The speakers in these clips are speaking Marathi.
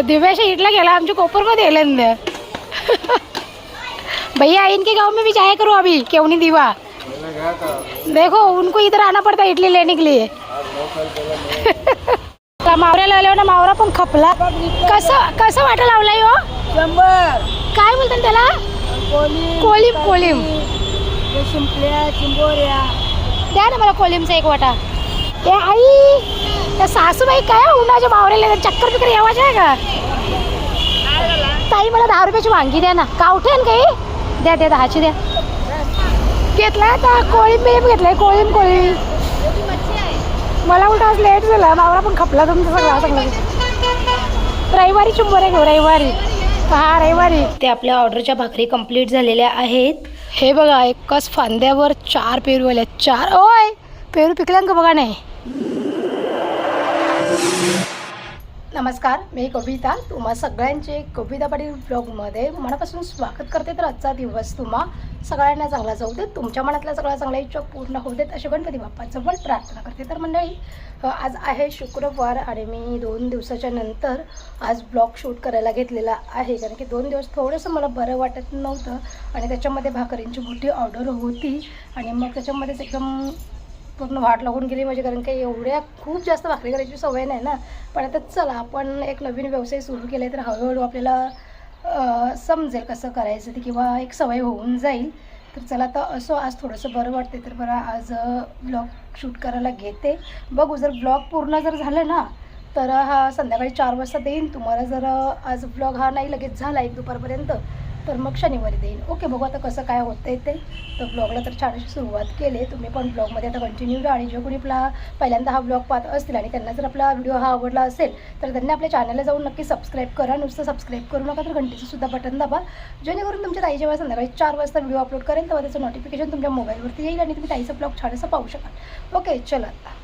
दिव्याशा ईटला गेला आमच्या कोपरमध्ये एलन भैया इनके गांव में भी जाया करो अभी केवनी दीवा देखो उनको इधर आना पड़ता है इडली लेने के लिए मावऱ्या लावल्यावर ना मावरा पण खपला कसं वाटा लावलाय हो 100 काय बोलतात त्याला कोलिम कोलिम शिंपल्या चिंबोऱ्या द्या ना मला कोलिमचा एक वाटा ए आई त्या सासूबाई काय उन्हाच्या मावऱ्याला चक्कर बिक्कर येवायचं आहे का ताई मला 10 रुपयाची वांगी द्या ना गावठे ना काही द्या द्या 10ची द्या घेतलाय आता कोळीम बिळीम घेतलाय कोळीम कोळी मला उलट आज लेट झाला मावळा पण खपला तुमचं सगळं रविवारी चिंबोऱ्या घेऊ रविवारी हा रविवारी ते आपल्या ऑर्डरच्या भाकरी कंप्लीट झालेल्या आहेत हे बघा एकच फांद्यावर 4 पेरू आल्या 4 ओय पेरू पिकल्यान का बघा नाही नमस्कार मी कविता तुम्हा सगळ्यांचे कविता पाटील ब्लॉगमध्ये मनापासून स्वागत करते तर आजचा दिवस तुम्हा सगळ्यांना चांगला जाऊ देत तुमच्या मनातल्या सगळ्या चांगल्या इच्छा पूर्ण होऊ देत अशी गणपती बाप्पाचं पण प्रार्थना करते तर मंडळी आज आहे शुक्रवार आणि मी 2 दिवसाच्या नंतर आज ब्लॉग शूट करायला घेतलेला आहे कारण की 2 दिवस थोडंसं मला बरं वाटत नव्हतं आणि त्याच्यामध्ये भाकरींची मोठी ऑर्डर होती आणि मग त्याच्यामध्येच एकदम पूर्ण वाट लागून गेली म्हणजे कारण काही एवढ्या खूप जास्त भाकरी करायची सवय नाही ना पण आता चला आपण एक नवीन व्यवसाय सुरू केला आहे तर हळूहळू आपल्याला समजेल कसं करायचं ते किंवा एक सवय होऊन जाईल तर चला आता असं आज थोडंसं बरं वाटते तर बरं आज ब्लॉग शूट करायला घेते बघू जर ब्लॉग पूर्ण जर झालं ना तर हा संध्याकाळी 4 वाजता देईन तुम्हाला जर आज ब्लॉग हा नाही लगेच झाला 1 दुपारपर्यंत तर मग शनिवारी देईन ओके बघू आता कसं काय होतं आहे ते तर ब्लॉगला तर छान अशी सुरुवात केली तुम्ही पण ब्लॉगमध्ये आता कंटिन्यू राहा आणि जो कोणी आपला पहिल्यांदा हा ब्लॉग पाहत असतील आणि त्यांना जर आपला व्हिडिओ हा आवडला असेल तर त्यांनी आपल्या चॅनलला जाऊन नक्की सबस्क्राईब करा नुसतं सबस्क्राईब करू नका तर घंटीचं सुद्धा बटन दाबा जेणेकरून तुमच्या ताई जेव्हा संध्याकाळी 4 वाजता व्हिडिओ अपलोड करेल तेव्हा त्याचं नोटिफिकेशन तुमच्या मोबाईलवरती येईल आणि तुम्ही ताईचा ब्लॉग छान असं पाहू शकाल ओके चला आता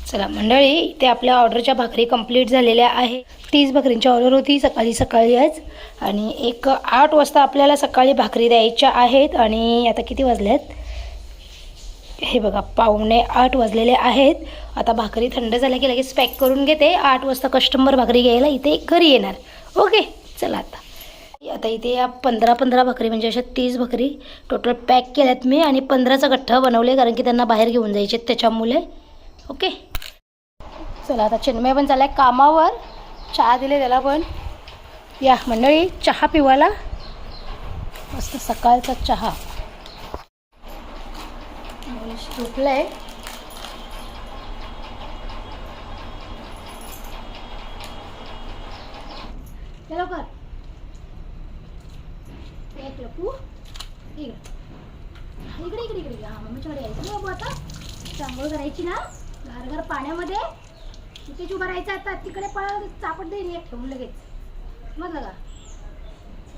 चला मंडळी इथे आपल्या ऑर्डरच्या भाकरी कंप्लीट झालेल्या आहे 30 भाकरींची ऑर्डर होती सकाळी आज आणि 8 वाजता आपल्याला सकाळी भाकरी द्यायच्या आहेत आणि आता किती वाजल्यात हे बघा 7:45 वाजलेले आहेत आता भाकरी थंड झाल्या की लगेच पॅक करून घेते 8 वाजता कस्टमर भाकरी घ्यायला इथे घरी येणार ओके चला आता इथे या 15 भाकरी म्हणजे अशा 30 भाकरी टोटल पॅक केल्यात मी आणि 15चा गठ्ठा बनवले कारण की त्यांना बाहेर घेऊन जायचे त्याच्यामुळे ओके चला आता चिन्मय पण चाललाय कामावर चहा दिले त्याला पण या मंडळी चहा पिवायला मस्त सकाळचा चहा झोपलाय लवकर एक लपू इकडे हा मम्मीच्याकडे यायचं बाबू आता चांगलं करायची ना घर पाण्यामध्ये तिथेच उभं राहायचं आता तिकडे चापट देईन एक ठेवून लगेच समजलं का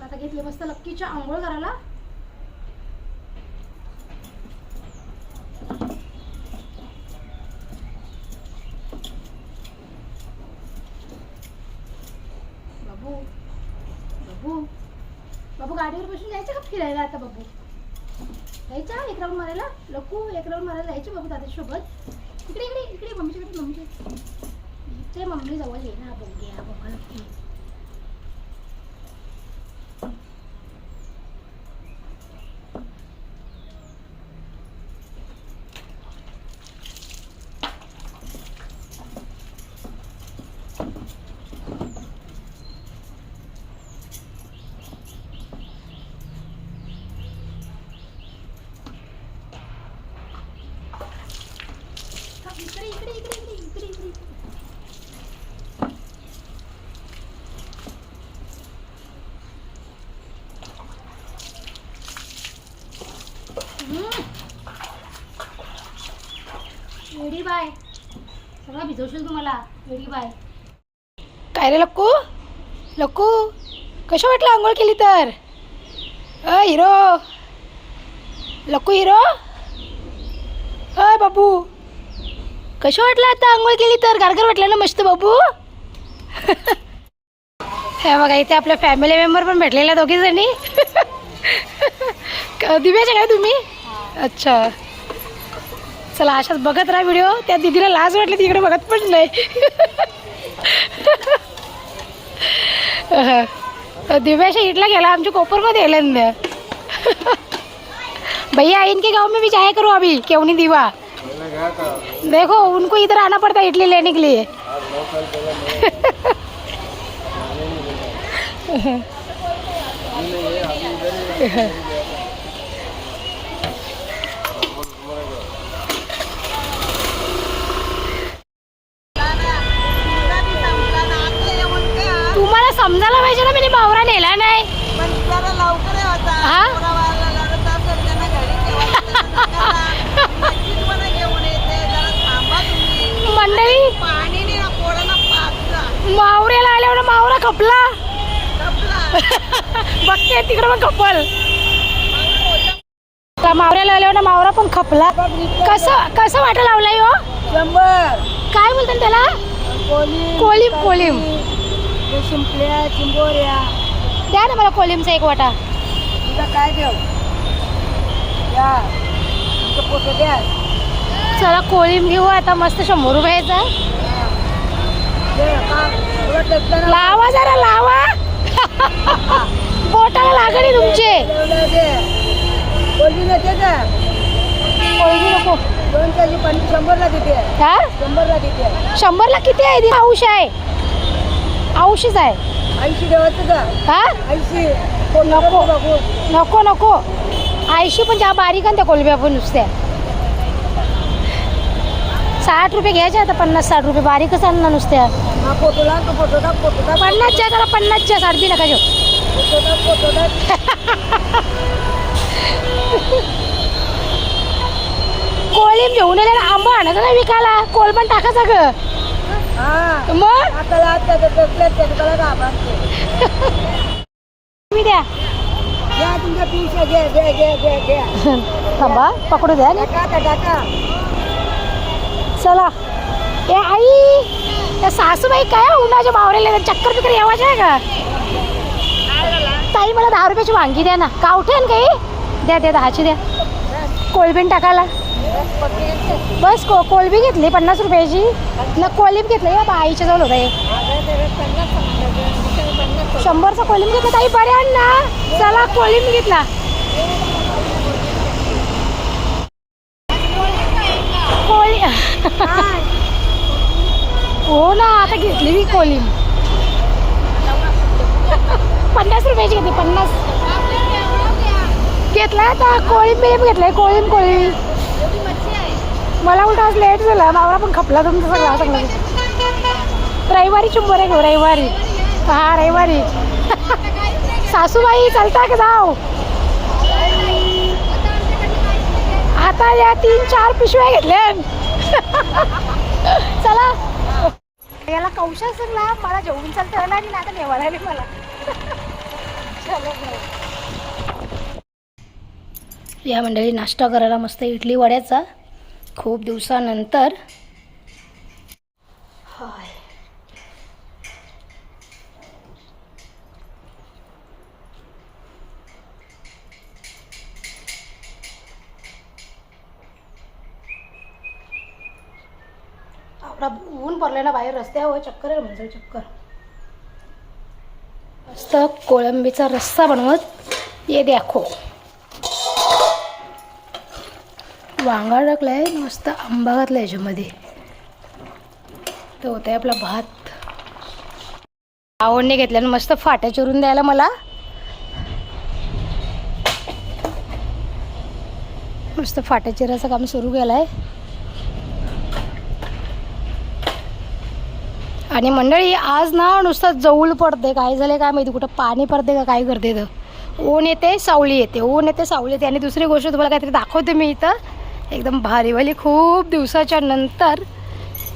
आता घेतले मस्त लक्कीच्या आंघोळ करायला बाबू बाबू बाबू गाडीवर बसून जायचं का फिरायला आता बाबू जायचं 1 राऊंड मारायला लक्कू 1 राऊंड मारायला जायचं बाबू दादासोबत इकडे मम्मीच्याकडे ते मम्मी जवळ ये ना बघूया बघा नक्की इकडे वेडी बाय सगळं भिजवशील तुम्हाला वेडी बाय काय रे लक्कू कशा वाटलं आंघोळ केली तर हिरो लक्कू हिरो बाबू कशा वाटलं आता आंघोळ केली तर गारगार वाटलं ना मस्त बाबू हे बघा इथे आपल्या फॅमिली मेंबर पण भेटलेल्या 2 जणी दिव्याच्या काय तुम्ही अच्छा चला अशाच बघत राहा व्हिडिओ त्या दीदीला लाज वाटली तिकडे बघत पण नाही दिव्या इटला गेला आमच्या कोपरमध्ये येलन भैया इनके गांव में भी जाया करो अभी क्यों नहीं दीवा देखो उनको इधर आना पड़ता है इडली लेने के लिए तुम्हाला समजायला पाहिजे ना मी बावरा नेला नाही हा मंडळी मावऱ्याला आल्यावर मावरा खपला बघते तिकडे मग खपल मावऱ्याला आल्यावर ना मावरा पण खपला कसं कसं वाटा लावलाय हो 100 काय बोलतात त्याला कोलिम कोलिम शिंपल्या चिंबोऱ्या द्या ना मला कोलिमचा एक वाटा तुझा काय देऊ या तुमचं पोतं द्या चला कोलिम घेऊ आता मस्त 100 रुपयाचा लावा जरा लावा बोटाला लागणी तुमचे कोलबी देते का कोळी नको 2 केजी 100ला देते हा 100ला देते 100ला किती आहे ती औष आहे औषध आहे 80 देवाचं का हा 80 नको नको नको 80 पण ज्या बारीक आणि त्या कोलब्या पण नुसत्या 60 रुपये घ्यायचे आता 50-60 रुपये बारीकच आणणार नुसत्या हा फोटो टाक 50च्या त्याला 50च्या 60 नका घेऊ फोटो टाक कोळीम घेऊन आले आंबा आणायचा ना विकायला कोल पण टाकायचा ग हा मग आता त्याला घाबरते मी द्या घ्या तुमच्या पिशा घ्या थांबा पकडू द्या ना टाका चला ए आई त्या सासूबाई काय उन्हाच्या मावरेला चक्कर बिक्कर यावायचे आहे का ताई मला 10 रुपयाची वांगी द्या ना गावठे काही द्या द्या 10ची द्या कोलबीन टाकायला बस कोलबी घेतली 50 रुपयाची ना कोलिम घेतलं या आईच्या जवळ होता 100चा कोलिम घेतला ताई बरे आण ना चला कोलिम घेतला कोळी हो ना आता घेतली मी कोलिम 50 रुपयाची घेतली 50 घेतला आता कोळीम बिळीम घेतलाय कोळीम मला उलट आज लेट झाला मावळा पण खपला तुमचं सगळं चांगलं रविवारी चुंबरे घेऊ रविवारी हा रविवारी सासूबाई चालता का जाऊ आता या 3-4 पिशव्या घेतल्या चला याला कौशल सांगला मला जेवून चालता आला आणि आता नेवायला आली मला या मंडळी नाश्ता करायला मस्त इडली वड्याचा खूप दिवसानंतर हाय आपला ऊन पडले ना बाहेर रस्त्यावर चक्कर आहे म्हणजे चक्कर मस्त कोळंबीचा रस्सा बनवत ये द्याखो वांगा टाकलाय मस्त आंबा घातला याच्यामध्ये तर होता आपला भात आवडणे घेतल्याने मस्त फाट्या चिरून द्यायला मला मस्त फाट्या चिरायचं काम सुरू केलं आहे आणि मंडळी आज ना नुसतं जवळ पडते काय झाले काय माहिती कुठं पाणी पडते का काय करते तर ऊन येते सावली येते ऊन येते सावली येते आणि दुसरी गोष्ट तुम्हाला काहीतरी दाखवते मी इथं एकदम भारीवाली खूप दिवसाच्या नंतर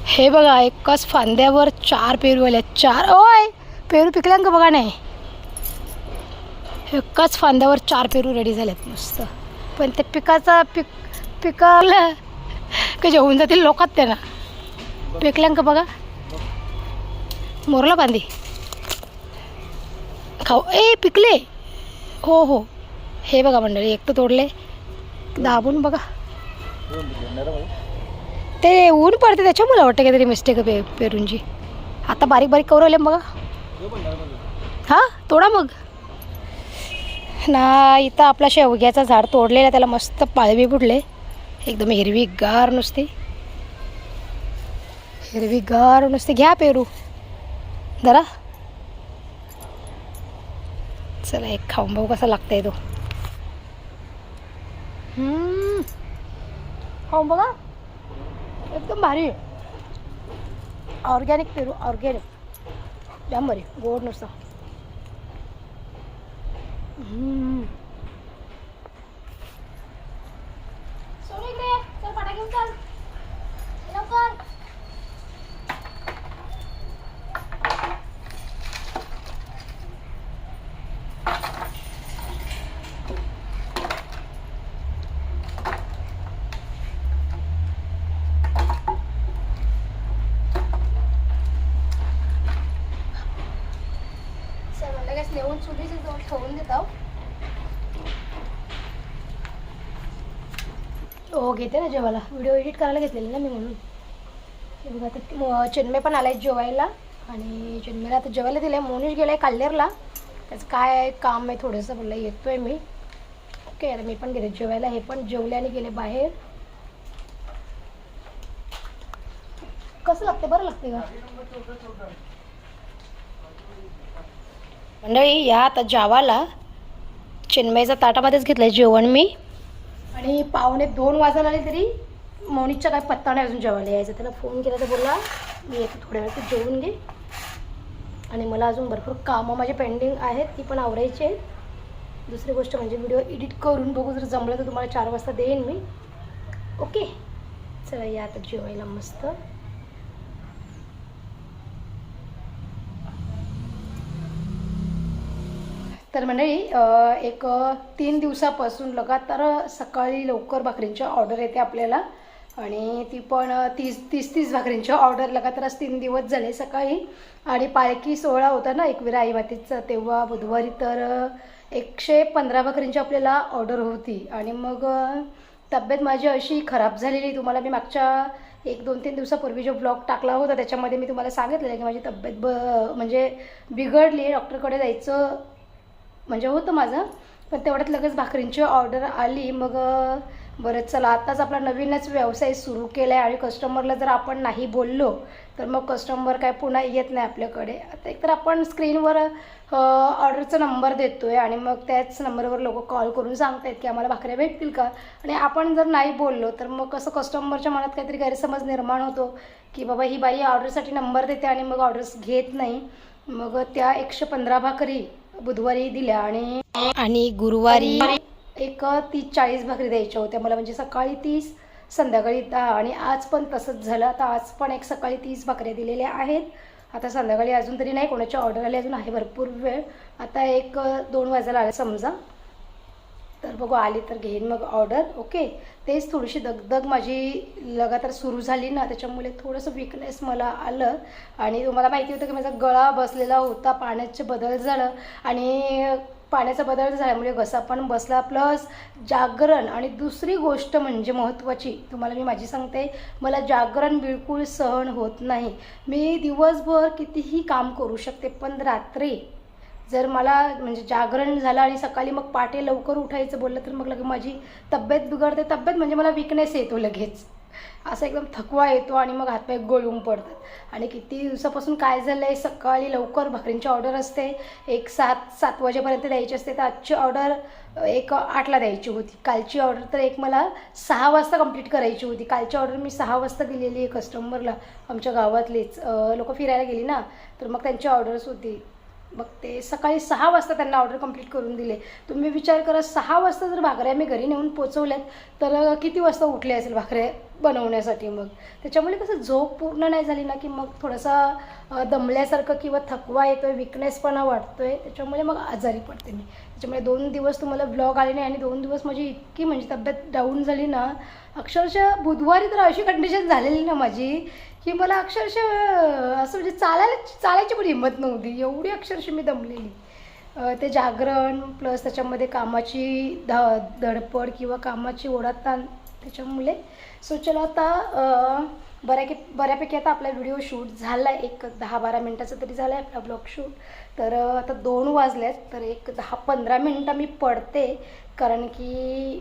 हे बघा एकाच फांद्यावर 4 पेरू आले 4 ओय पेरू पिकल्यान का बघा नाही एकाच फांद्यावर 4 पेरू रेडी झालेत मस्त पण ते पिकाला का जेवून जातील लोकात त्यांना पिकल्यान का बघा मोरला बांधी खाऊ ए पिकले हो हो हे बघा मंडळी एक तर तोडले दाबून बघा ते ऊन पडते त्याच्यामुळे वाटतं काहीतरी मिस्टेक पेरूंची आता बारीक बारीक कवरवले बघा हा तोडा मग ना. इथं आपला शेवग्याचं झाड तोडलेलं, त्याला मस्त पाळवी फुटले, एकदम हिरवीगार नुसती, हिरवीगार नुसती. घ्या पेरू जरा, चला एक खाऊन बघू कसा लागतंय तो. खाऊन बघा, एकदम भारी, ऑर्गॅनिक पेरू, ऑर्गॅनिक, जाम भारी, गोड नुसतं. सोनू इकडे ये. चल फटा घेऊन चल लवकर. लगेच नेऊन चुलीची जवळ ठेवून देत आहो. हो घेते ना जेवायला, व्हिडिओ एडिट करायला घेतलेले ना मी, म्हणून. हे बघा आता चिन्मय पण आलाय जेवायला, आणि चिन्मयला आता जेवायला दिलं आहे. मोनीश गेला आहे काल्हेरला, त्याचं काय काम आहे थोडंसं, बोललं येतो आहे मी. ओके, आता मी पण गेले जेवायला, हे पण जेवले आणि गेले बाहेर. कसं लागते, बरं लागते का मंडळी? या आता जेवायला चिन्मयच्या ताटामध्येच घेतलं आहे जेवण मी, आणि 1:45 वाजायला आले तरी मोनीशचा काय पत्ता नाही अजून जेवायला यायचा. त्याला फोन केला तर बोलला मी येते थोड्या वेळ, तू जेवून घे, आणि मला अजून भरपूर कामं माझे पेंडिंग आहेत, ती पण आवरायची आहेत. दुसरी गोष्ट म्हणजे व्हिडिओ एडिट करून बघू, जर जमलं तर तुम्हाला 4 वाजता देईन मी. ओके, चला या आता जेवायला मस्त. तर मंडळी एक 3 दिवसापासून लगातार सकाळी लवकर भाकरींची ऑर्डर येते आपल्याला, आणि ती पण 30 भाकरींची ऑर्डर लगातारच 3 दिवस झाले सकाळी. आणि पालखी सोहळा होता ना एकविरा आई मातीचा, तेव्हा बुधवारी तर 115 भाकरींची आपल्याला ऑर्डर होती. आणि मग तब्येत माझी अशी खराब झालेली, तुम्हाला मी मागच्या 1-2-3 दिवसापूर्वी जो ब्लॉग टाकला होता त्याच्यामध्ये मी तुम्हाला सांगितलेलं की माझी तब्येत म्हणजे बिघडली, डॉक्टरकडे जायचं म्हणजे होतं माझं, पण तेवढ्यात लगेच भाकरींची ऑर्डर आली. मग बरं चला, आत्ताच आपला नवीनच व्यवसाय सुरू केला आहे, आणि कस्टमरला जर आपण नाही बोललो तर मग कस्टमर काय पुन्हा येत नाही आपल्याकडे. आता एकतर आपण स्क्रीनवर ऑर्डरचा नंबर देतो आहे, आणि मग त्याच नंबरवर लोक कॉल करून सांगत आहेत की आम्हाला भाकऱ्या भेटतील का, आणि आपण जर नाही बोललो तर मग कसं कस्टमरच्या मनात काहीतरी गैरसमज निर्माण होतो की बाबा ही बाई ऑर्डरसाठी नंबर देते आणि मग ऑर्डर्स घेत नाही. मग त्या 115 भाकरी बुधवारी दिल्या, आणि गुरुवारी एक 30-40 भाकरी द्यायच्या होत्या मला, म्हणजे सकाळी 30 संध्याकाळी 10, आणि आज पण तसंच झालं. आता आज पण एक सकाळी 30 भाकऱ्या दिलेल्या आहेत. आता संध्याकाळी अजून तरी नाही कोणाची ऑर्डर आली, अजून आहे भरपूर वेळ. आता 1-2 वाजायला आले समजा, तर बघू आली तर घेईन मग ऑर्डर. ओके, तेच थोडीशी दगदग माझी लगातार सुरू झाली ना, त्याच्यामुळे थोडंसं विकनेस मला आलं. आणि तुम्हाला माहिती होतं की माझा गळा बसलेला होता, पाण्याचे बदल झालं, आणि पाण्याचा बदल झाल्यामुळे घसा पण बसला, प्लस जागरण. आणि दुसरी गोष्ट म्हणजे महत्त्वाची तुम्हाला मी माझी सांगते, मला जागरण बिलकुल सहन होत नाही. मी दिवसभर कितीही काम करू शकते, पण रात्री जर मला म्हणजे जागरण झालं आणि सकाळी मग पहाटे लवकर उठायचं बोललं तर मग लगेच माझी तब्येत बिघडते. तब्येत म्हणजे मला विकनेस येतो लगेच, असं एकदम थकवा येतो, आणि मग हातपाय गळून पडतात. आणि किती दिवसापासून काय झालं आहे, सकाळी लवकर भाकरींची ऑर्डर असते, एक 7 वाजेपर्यंत द्यायची असते, तर आजची ऑर्डर एक 8ला द्यायची होती. कालची ऑर्डर तर एक मला 6 वाजता कंप्लीट करायची होती. कालची ऑर्डर मी 6 वाजता दिलेली आहे कस्टमरला, आमच्या गावातलीच लोक फिरायला गेली ना, तर मग त्यांची ऑर्डर्स होती. मग ते सकाळी 6 वाजता त्यांना ऑर्डर कंप्लीट करून दिले. तुम्ही विचार करा, 6 वाजता जर भाकऱ्या मी घरी नेऊन पोचवल्यात तर किती वाजता उठले असेल भाकऱ्या बनवण्यासाठी. मग त्याच्यामुळे कसं झोप पूर्ण नाही झाली ना की मग थोडासा दमल्यासारखं किंवा थकवा येतो आहे, विकनेसपणा वाटतो आहे, त्याच्यामुळे मग आजारी पडते मी. त्याच्यामुळे 2 दिवस तुम्हाला ब्लॉग आले नाही, आणि 2 दिवस माझी इतकी म्हणजे तब्येत डाऊन झाली ना, अक्षरशः बुधवारी तर अशी कंडिशन झालेली ना माझी की मला अक्षरशः असं म्हणजे चालायची पण हिंमत नव्हती, एवढी अक्षरशः मी दमलेली. ते जागरण प्लस त्याच्यामध्ये कामाची धडपड किंवा कामाची ओढाताण, त्याच्यामुळे. सो चला आता बऱ्यापैकी आता आपला व्हिडिओ शूट झाला आहे, एक 10-12 मिनटाचा तरी झाला आहे आपला ब्लॉग शूट. तर आता 2 वाजलेत, तर एक 10-15 मिनटं मी पडते, कारण की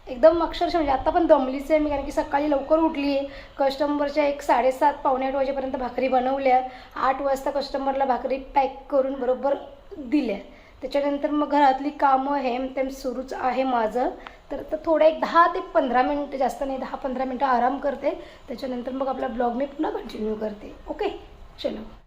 एकदम अक्षरशः म्हणजे आता पण दमलीच आहे मी, कारण की सकाळी लवकर उठली आहे. कस्टमरच्या 7:30 पावणे 8 वाजेपर्यंत भाकरी बनवल्या. 8 वाजता कस्टमरला भाकरी पॅक करून बरोबर दिल्या. त्याच्यानंतर मग घरातली कामं हेमतेम सुरूच आहे माझं. तर आता थोडं एक 10 ते 15 मिनटं, जास्त नाही 10-15 मिनटं आराम करते. त्याच्यानंतर मग आपला ब्लॉग मी पुन्हा कंटिन्यू करते. ओके, चलो.